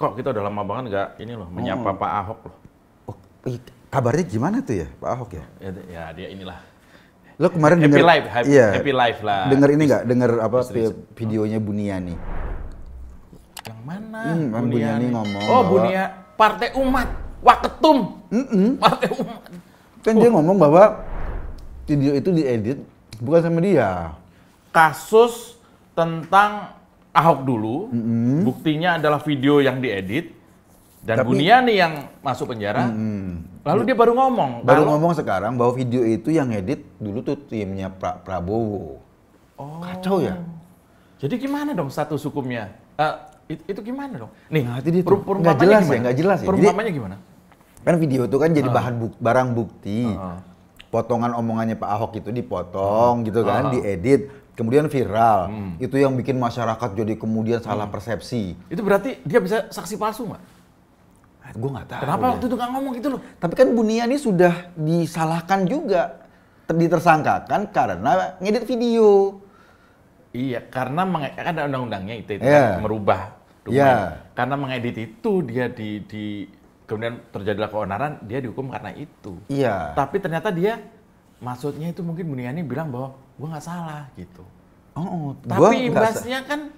kok kita udah lama banget nggak ini loh menyapa Pak Ahok loh. Oh, kabarnya gimana tuh ya Pak Ahok ya? Ya dia inilah. Lo kemarin Happy denger, life, iya, happy life lah. Denger ini nggak? Denger apa videonya Buniani? Yang mana? Buniani ngomong. Oh, Buniani, Partai Umat, Waketum. Partai Umat. Kan dia ngomong bahwa video itu diedit bukan sama dia. Kasus tentang Ahok dulu, buktinya adalah video yang diedit, dan Buniani yang masuk penjara. Lalu dia baru ngomong. Ngomong sekarang bahwa video itu yang edit dulu tuh timnya Pak Prabowo. Oh. Kacau ya? Jadi gimana dong status hukumnya? Itu gimana dong? Nih, nggak jelas ya. Perumpamannya gimana? Kan video itu kan jadi barang bukti. Potongan omongannya Pak Ahok itu dipotong gitu kan, diedit. Kemudian viral, itu yang bikin masyarakat jadi kemudian salah persepsi. Itu berarti dia bisa saksi palsu nggak? Gue nggak tahu. Kenapa waktu itu nggak ngomong gitu loh? Tapi kan Buniani sudah disalahkan juga, ditersangkakan karena ngedit video. Iya, karena kan ada undang-undangnya itu kan merubah. Karena mengedit itu dia kemudian terjadilah keonaran, dia dihukum karena itu. Iya. Tapi ternyata dia maksudnya itu mungkin Buniani bilang bahwa gue nggak salah gitu. Tapi imbasnya kan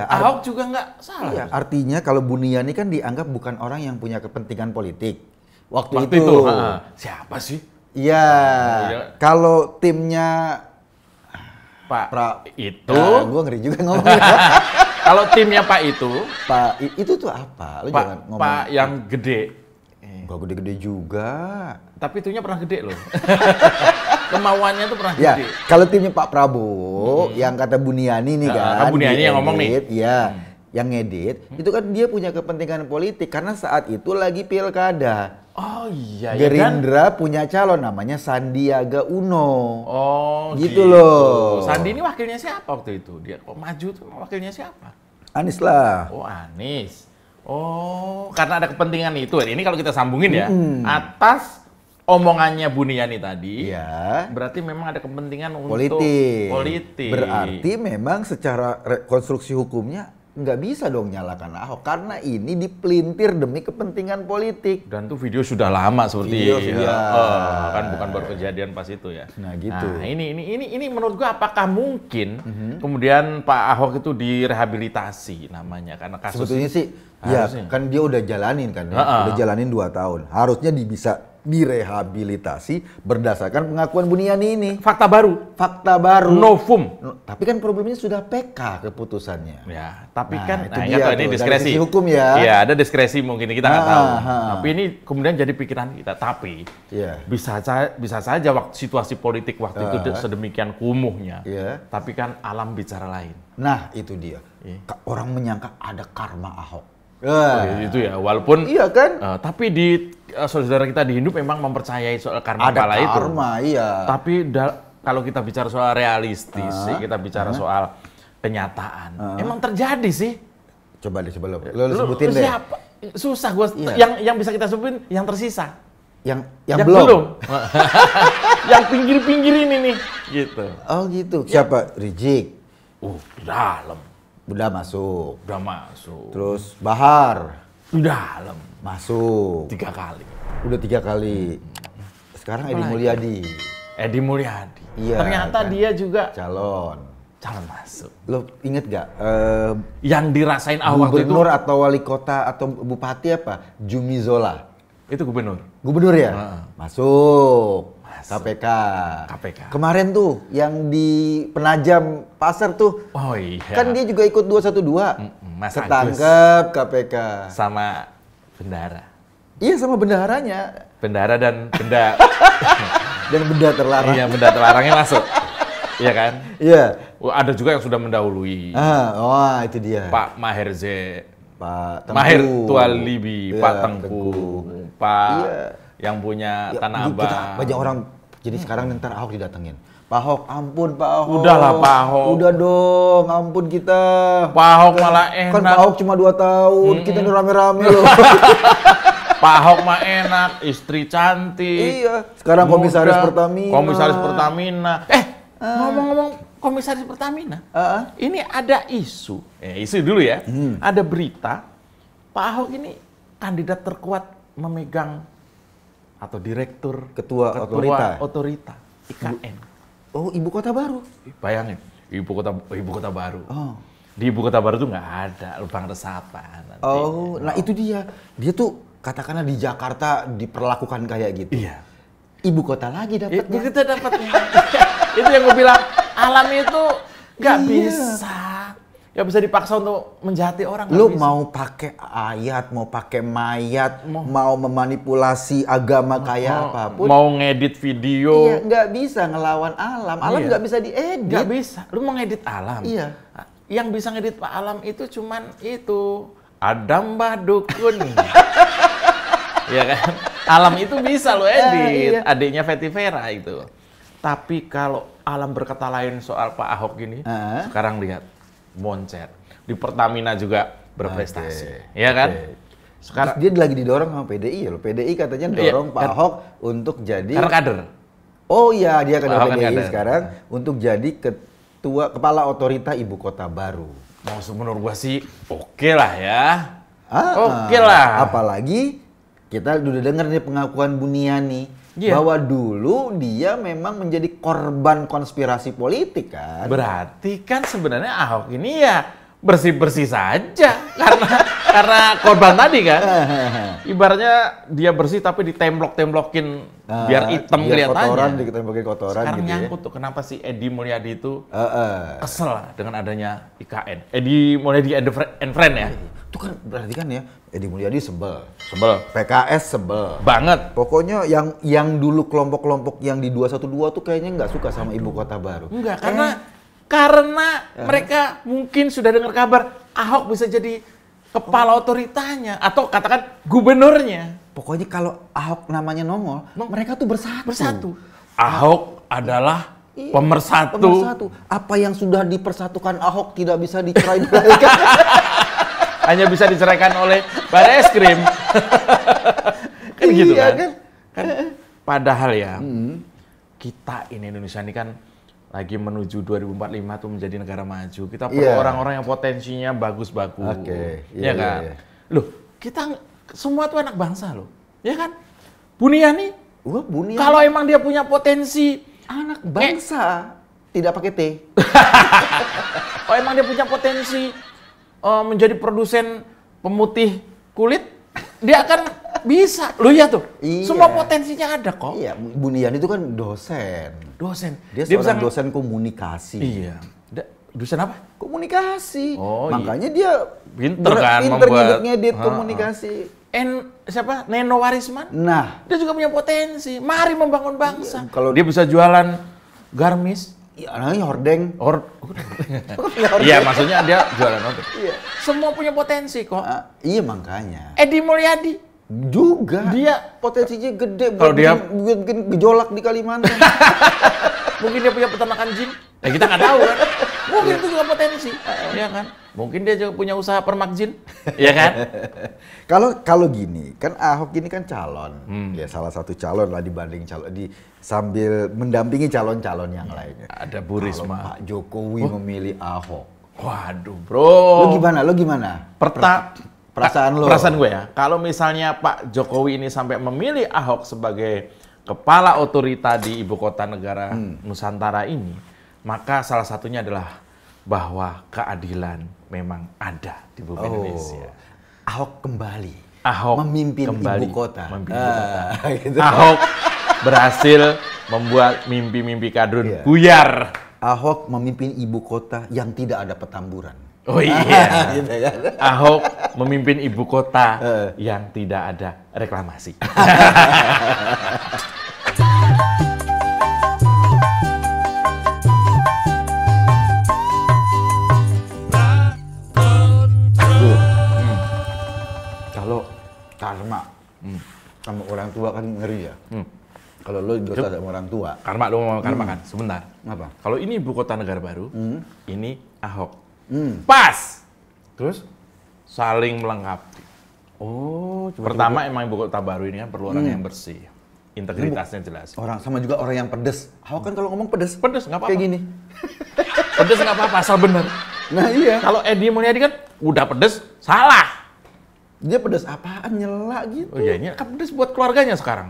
Ahok juga nggak salah. Iya, artinya kalau Buniani kan dianggap bukan orang yang punya kepentingan politik. Waktu itu. Siapa sih? Iya. Kalau timnya Pak itu, gue ngeri juga ngomong. Kalau timnya Pak itu tuh apa? Lo jangan ngomong. Pak yang gede. Gak gede-gede juga. Tapi itunya pernah gede loh. Kemauannya tuh pernah gede. Kalau timnya Pak Prabowo, yang kata Buniani nih kan. Buniani yang ngomong nih. Iya, yang ngedit. Itu kan dia punya kepentingan politik. Karena saat itu lagi pilkada. Oh iya. Gerindra punya calon namanya Sandiaga Uno. Oh gitu loh. Sandi ini wakilnya siapa waktu itu? Dia kok maju tuh wakilnya siapa? Anies lah. Oh Anies. Oh, karena ada kepentingan itu. Ini kalau kita sambungin ya, atas omongannya Buniani tadi, berarti memang ada kepentingan untuk politik. Berarti memang secara konstruksi hukumnya nggak bisa dong nyalakan Ahok karena ini dipelintir demi kepentingan politik. Dan tuh video sudah lama seperti kan bukan baru kejadian pas itu ya. Nah gitu. Nah, ini menurut gua apakah mungkin kemudian Pak Ahok itu direhabilitasi namanya karena kasus sebetulnya sih kan dia udah jalanin kan ya. Udah jalanin 2 tahun. Harusnya bisa direhabilitasi berdasarkan pengakuan Buniani ini. Fakta baru. Novum. Tapi kan problemnya sudah PK keputusannya. Ya, tapi kan itu ini diskresi hukum ya. Iya, ada diskresi mungkin kita nggak tahu. Tapi ini kemudian jadi pikiran kita. Tapi bisa saja situasi politik waktu itu sedemikian kumuhnya. Tapi kan alam bicara lain. Nah, itu dia. Orang menyangka ada karma Ahok. Itu ya, walaupun kan? Tapi di saudara kita di Hindu memang mempercayai soal karma pala itu. Ada karma, iya. Tapi kalau kita bicara soal realistis, kita bicara soal kenyataan, emang terjadi sih. Coba lo sebutin deh. Siapa? Susah gue. Yang bisa kita sebutin yang tersisa. Yang belum. Yang pinggir-pinggir ini nih, gitu. Oh gitu. Siapa? Rizik. Di dalam. Udah masuk. Terus Bahar. Di dalam. Masuk. 3 kali. Udah 3 kali. Sekarang Edi Mulyadi. Iya. Ternyata kan? Dia juga calon masuk. Lo inget gak? Yang dirasain Ahok waktu itu. Gubernur atau wali kota atau bupati apa? Jumi Zola. Itu gubernur. Gubernur ya? Masuk. KPK. Kemarin tuh yang di Penajam Pasar tuh. Oh iya. Kan dia juga ikut 212. Ketangkep KPK. Sama bendahara. Iya sama bendaharanya. Bendahara dan benda. Dan benda terlarang. Iya benda terlarangnya masuk. Iya kan? Iya. Ada juga yang sudah mendahului. Itu dia. Pak Maher Z. Pak Tengku. Mahir Tualibi. Pak Tengku. Pak yang punya Tanah Abang. Banyak orang. Jadi sekarang ntar Ahok didatengin. Pak Ahok, ampun Pak Ahok. Udahlah Pak Ahok. Udah dong, ampun kita. Pak Ahok malah enak. Kan Pak Ahok cuma 2 tahun, kita ini rame-rame loh. Pak Ahok mah enak, istri cantik. Iya, sekarang komisaris Pertamina. Ngomong-ngomong komisaris Pertamina, ini ada isu. Isu dulu ya. Ada berita Pak Ahok ini kandidat terkuat memegang atau direktur ketua otorita IKN. Oh, ibu kota baru. Bayangin, ibu kota baru. Oh. Di ibu kota baru tuh nggak ada lubang resapan. Nanti. Oh, nah itu dia. Dia tuh katakanlah di Jakarta diperlakukan kayak gitu. Iya. Ibu kota lagi dapatnya. Ibu kota dapatnya. Itu yang gue bilang, alam itu nggak bisa. Nggak bisa dipaksa untuk menjahati orang. Lu mau pakai ayat, mau pakai mayat, mau memanipulasi agama kayak apapun. Mau ngedit video. Iya, nggak bisa ngelawan alam. Alam nggak bisa diedit. Nggak bisa. Lu mau ngedit alam. Iya. Yang bisa ngedit Pak Alam itu cuman itu. Adam Mbah Dukun. Iya kan? Alam itu bisa lo edit. Iya. Adiknya Fetty Vera itu. Tapi kalau Alam berkata lain soal Pak Ahok ini, sekarang lihat. Moncer. Di Pertamina juga berprestasi. Ya kan? Sekarang dia lagi didorong sama PDI ya loh. PDI katanya dorong Pak Ahok untuk jadi karena kader. Oh iya, dia kader PDI sekarang untuk jadi kepala otorita ibu kota baru. Mau menurut gua sih oke lah ya. Oke lah. Apalagi kita udah dengar nih pengakuan Buniani. Bahwa dulu dia memang menjadi korban konspirasi politik kan. Berarti kan sebenarnya Ahok ini ya bersih-bersih saja karena korban tadi kan. Ibaratnya dia bersih tapi ditemblok-temblokin biar hitam kelihatannya. Ditemlokin kotoran. Sekarang gitu nyangkut tuh kenapa si Edi Mulyadi itu kesel dengan adanya IKN. Edi Mulyadi and Friend ya. Itu kan berarti kan ya Edi Mulyadi sebel. PKS sebel. Banget. Pokoknya yang dulu kelompok-kelompok yang di 212 tuh kayaknya nggak suka sama ibu kota baru. Enggak, karena mereka mungkin sudah dengar kabar Ahok bisa jadi kepala otoritanya atau katakan gubernurnya. Pokoknya kalau Ahok namanya nongol, mereka tuh bersatu. Ahok adalah pemersatu. Apa yang sudah dipersatukan Ahok tidak bisa dicerai-beraikan. Hanya bisa diceraikan oleh Bareskrim. Kan gitu kan? Padahal ya, kita ini Indonesia ini kan lagi menuju 2045 tuh menjadi negara maju. Kita perlu orang-orang yang potensinya bagus-bagus. Ya kan? Loh, kita semua tuh anak bangsa loh. Ya kan? Buniani. Kalau emang dia punya potensi anak bangsa, tidak pakai T. Kalau emang dia punya potensi menjadi produsen pemutih kulit, dia akan bisa. Lu ya tuh, semua potensinya ada kok. Iya, Buniani itu kan dosen. Dia seorang dosen komunikasi. Iya. Dosen apa? Komunikasi. Oh, makanya dia pinter kan ngedit komunikasi. Siapa? Neno Warisman. Nah, dia juga punya potensi. Mari membangun bangsa. Kalau dia bisa jualan garmis, iya, hordeng. Iya, maksudnya dia jualan hordeng. Iya. Semua punya potensi kok. Iya, makanya. Edi Mulyadi juga. Dia potensinya gede buat bikin gejolak di Kalimantan. Mungkin dia punya peternakan jin. Ya kita nggak tahu kan. Mungkin itu juga potensi. Iya kan? Mungkin dia juga punya usaha permak jin. Iya kan? Kalau gini, kan Ahok ini kan calon. Ya salah satu calon lah dibanding sambil mendampingi calon-calon yang lainnya. Ada Bu Risma. Pak Jokowi memilih Ahok. Waduh, bro. Lu gimana? Perasaan gue ya. Kalau misalnya Pak Jokowi ini sampai memilih Ahok sebagai kepala otorita di ibu kota negara Nusantara ini, maka salah satunya adalah bahwa keadilan memang ada di bumi Indonesia. Ahok kembali memimpin ibu kota. Gitu. Ahok berhasil membuat mimpi-mimpi kadrun buyar. Ahok memimpin ibu kota yang tidak ada petamburan. Oh iya, gitu kan? Ahok memimpin ibu kota yang tidak ada reklamasi. Kalau karma sama orang tua kan ngeri ya. Kalau lo dosa sama orang tua. Karma, lo mau karma kan? Sebentar. Apa? Kalau ini ibu kota negara baru, ini Ahok. Pas! Terus? Saling melengkapi. Oh, pertama emang ibu kota baru ini kan perlu orang yang bersih. Integritasnya jelas. Sama juga orang yang pedes. Ahok kan kalau ngomong pedes. Pedes, nggak apa-apa. Kayak gini. Pedes nggak apa-apa, asal bener. Nah iya. Kalau Edi Mulyadi kan udah pedes, salah. Dia pedas apaan nyela gitu? Oh iya, ini kan pedas buat keluarganya sekarang.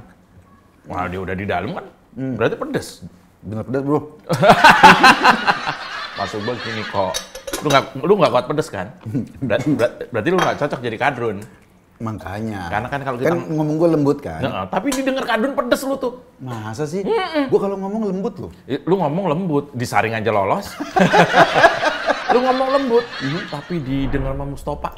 Wah, dia udah di dalam kan, berarti pedas. Bener pedas bro. Masuk begini kok. Lu nggak kuat pedas kan? Berarti lu nggak cocok jadi kadrun. Makanya. Karena kan kalau kita ngomong gue lembut kan. Nah, tapi didengar kadrun pedes lu tuh. Masa sih? Gue kalau ngomong lembut loh. Lu ngomong lembut, disaring aja lolos. Lu ngomong lembut, tapi didengar sama Mustofa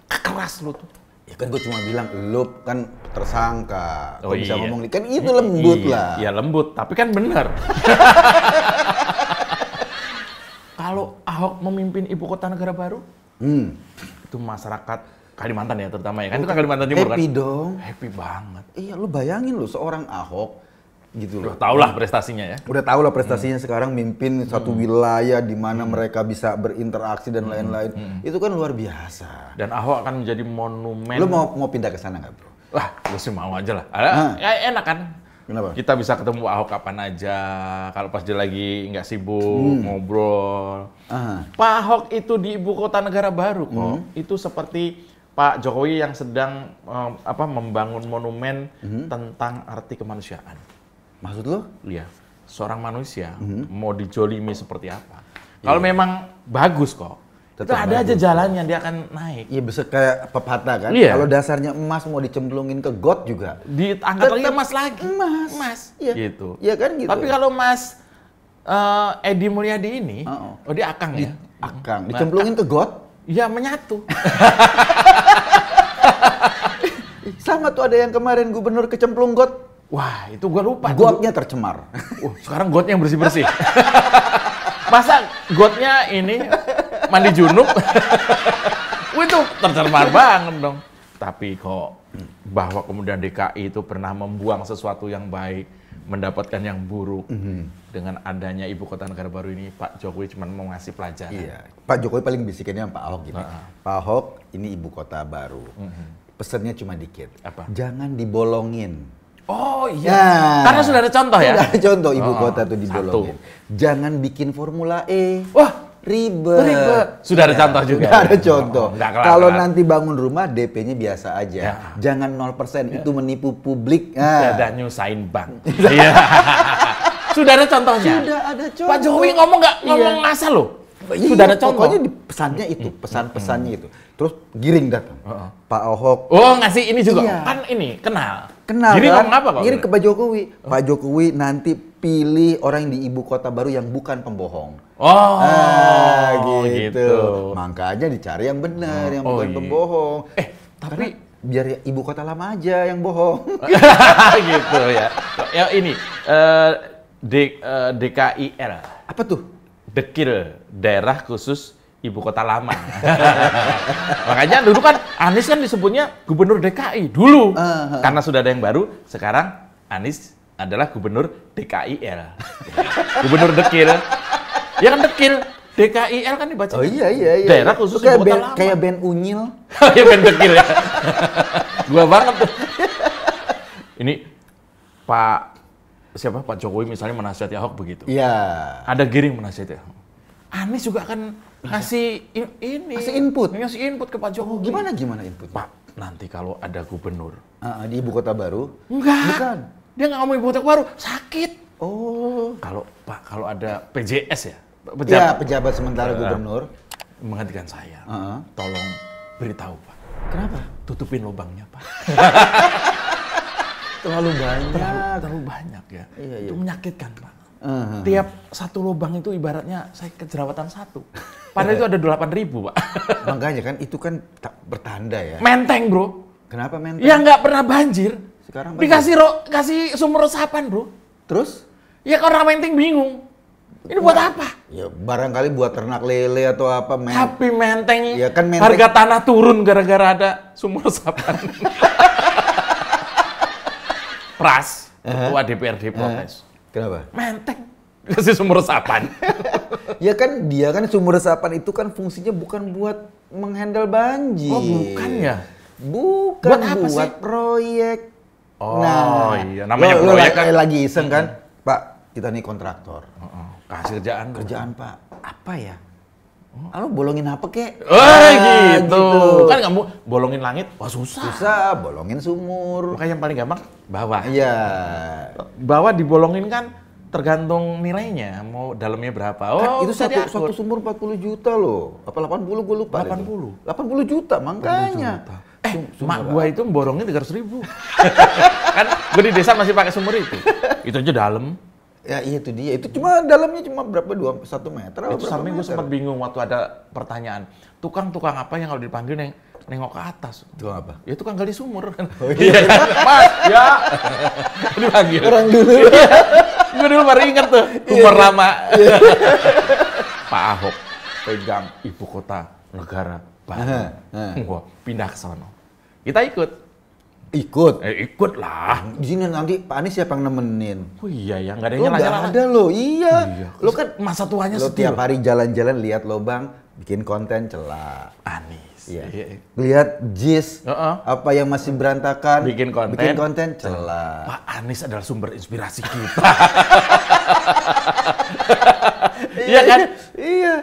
keras lu tuh. Ya kan gue cuma bilang lu kan tersangka. Kok bisa iya. ngomong kan itu lembut lah. Iya lembut, tapi kan benar. Kalau Ahok memimpin ibu kota negara baru, itu masyarakat Kalimantan ya terutama ya kan, itu kan Kalimantan Timur kan. Happy dong. Happy banget. Iya, lu bayangin lu seorang Ahok gitu loh. Udah tau lah prestasinya ya. Udah tau lah prestasinya sekarang mimpin satu wilayah di mana mereka bisa berinteraksi dan lain-lain. Itu kan luar biasa. Dan Ahok akan menjadi monumen. Lu mau pindah ke sana nggak bro? Wah, gue sih mau aja lah. Ya, enak kan. Kenapa? Kita bisa ketemu Ahok kapan aja. Kalau pas dia lagi nggak sibuk, ngobrol. Pak Ahok itu di ibu kota negara baru kok. Itu seperti Pak Jokowi yang sedang membangun monumen tentang arti kemanusiaan. Maksud lo? Iya, seorang manusia mau dijolimi seperti apa. Kalau memang bagus kok, itu ada aja jalannya, dia akan naik. Iya, bisa kayak pepatah kan. Iya. Kalau dasarnya emas mau dicemplungin ke got juga. Diangkat lagi emas lagi. Emas. Iya. Gitu. Iya kan gitu. Tapi kalau Mas Edi Mulyadi ini, dia akang ya? Akang. Dicemplungin ke got? Iya, menyatu. Sama tuh ada yang kemarin gubernur kecemplung got. Wah, itu gua lupa. Gotnya tercemar. Sekarang gotnya yang bersih-bersih. Masa gotnya ini mandi junub? Itu tercemar banget dong. Tapi kok bahwa kemudian DKI itu pernah membuang sesuatu yang baik, mendapatkan yang buruk. Dengan adanya ibu kota negara baru ini, Pak Jokowi cuma mau ngasih pelajaran. Iya. Pak Jokowi paling bisikinnya sama Pak Ahok gini. Pak Ahok, ini ibu kota baru. Pesannya cuma dikit. Apa? Jangan dibolongin. Oh iya. Karena sudah ada contoh ya? Sudah ada contoh ibu kota tuh dibolongin. Jangan bikin Formula E. Wah, ribet. Sudah ada contoh juga. Sudah ada contoh. Kalau kelar. nanti bangun rumah DP-nya biasa aja. Ya. Jangan 0%, itu menipu publik. Ada nyusahin bank. Iya. Sudah ada contohnya. Sudah ada contoh. Pak Jokowi ngomong ngasal loh. Sudah ada contoh. Pokoknya di pesannya itu, pesan-pesannya itu. Terus giring datang. Pak Ahok. Oh, ngasih ini juga. Iya. Kan ini kenal. Giring ngomong apa kok? Giring ke Pak Jokowi. Pak Jokowi nanti pilih orang di ibu kota baru yang bukan pembohong. Gitu. Makanya dicari yang benar, yang bukan pembohong. Tapi biar ibu kota lama aja yang bohong. Gitu ya. Ya ini DKIL. Apa tuh? Dekil, daerah khusus ibu kota lama. Makanya dulu kan Anies kan disebutnya gubernur DKI dulu. Karena sudah ada yang baru, sekarang Anies adalah gubernur DKIL. Gubernur Dekil. Ya kan Dekil, DKIL kan dibaca. Oh iya. Daerah khusus ibu kota lama. Kayak band Unyil. Ya band Dekil ya. Gua banget tuh. Ini Pak Jokowi misalnya menasihati Ahok begitu. Iya. Ada Giring menasihati Ahok. Anies juga akan ngasih ngasih input ke Pak Jokowi. Gimana input? Pak, nanti kalau ada gubernur di ibu kota baru? Enggak. Bukan. Dia nggak ngomong ibu kota baru, sakit. Oh. Kalau ada PJS ya, pejabat sementara gubernur menggantikan saya. Tolong beritahu Pak. Kenapa? Tutupin lubangnya Pak. Terlalu banyak ya. Iya. Itu menyakitkan Pak. Tiap satu lubang itu ibaratnya saya kejerawatan satu. Padahal itu ada 8.000 Pak. Makanya kan itu kan bertanda ya. Menteng bro. Kenapa menteng? Ya nggak pernah banjir. Sekarang kasih sumur resapan bro. Terus? Ya orang Menteng bingung. Ini buat apa? Ya barangkali buat ternak lele atau apa. Tapi Menteng, ya kan harga tanah turun gara-gara ada sumur resapan. Pras, ketua DPRD protes. Kenapa? Menteng kasih sumur resapan. Ya kan dia kan sumur resapan itu kan fungsinya bukan buat menghandle banjir. Oh bukan ya? Bukan buat apa sih? Proyek. Oh iya, namanya proyek kan. Lagi iseng kan, Pak kita nih kontraktor. Kasih kerjaan Pak. Apa ya? Lo bolongin apa kek? Gitu. Kan nggak mau bolongin langit, wah susah. Susah, bolongin sumur. Makanya yang paling gampang bawah. Iya. Bawah dibolongin kan tergantung nilainya, mau dalamnya berapa. Kan itu satu sumur 40 juta loh. Apa 80 gue lupa. 80. 80 juta makanya. 80 juta. Mak gua itu borongin 300.000. Kan gue di desa masih pakai sumur itu. Itu aja dalam. Ya iya itu dia. Itu cuma dalamnya cuma berapa? 1 meter. Itu sampai gue sempat bingung waktu ada pertanyaan. Tukang apa yang kalau dipanggil nengok ke atas? Tukang apa? Ya tukang gali sumur. Iya kan? Mas, ya. Dipanggil. Orang dulu. Gue dulu baru inget tuh, humor lama. Pak Ahok pegang ibu kota negara baru. Wah, pindah ke sono. Kita ikut. Ikut lah. Di sini nanti Pak Anies siapa yang nemenin? Oh iya ya, nggak ada yang nyala-nyala. Nggak ada loh, iya. Lo kan masa tuanya lo tiap hari jalan-jalan lihat lobang, bikin konten celah. Anies. Iya. Lihat JIS, apa yang masih berantakan, bikin konten celah. Pak Anies adalah sumber inspirasi kita. Iya kan? Iya.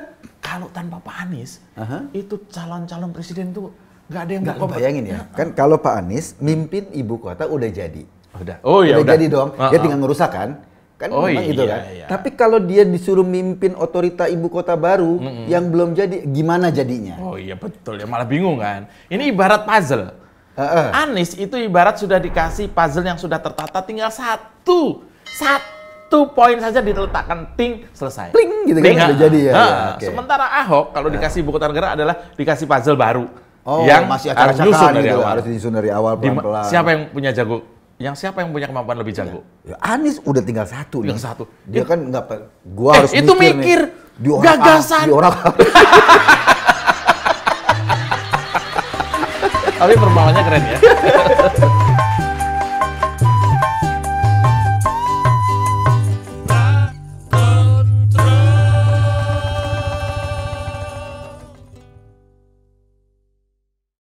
Kalau tanpa Pak Anies, itu calon-calon presiden tuh nggak ada yang bayangin ya. Kan kalau Pak Anies mimpin ibu kota udah jadi. Udah jadi dong. Dia tinggal ngerusak kan. Kan memang itu kan. Iya. Tapi kalau dia disuruh mimpin otorita ibu kota baru yang belum jadi, gimana jadinya? Oh iya betul ya, malah bingung kan. Ini ibarat puzzle. Anies itu ibarat sudah dikasih puzzle yang sudah tertata, tinggal satu poin saja diletakkan, ting, selesai. Pling gitu kan, udah jadi ya. Okay. Sementara Ahok kalau dikasih ibu kota negara adalah dikasih puzzle baru. Yang masih acak-acakan gitu, harus disusun dari awal pelan-pelan. Siapa yang punya jago? Siapa yang punya kemampuan lebih jago? Ya, Anies udah tinggal satu. Dia kan nggak, gua harus itu mikir gagasan. Tapi permalannya keren ya.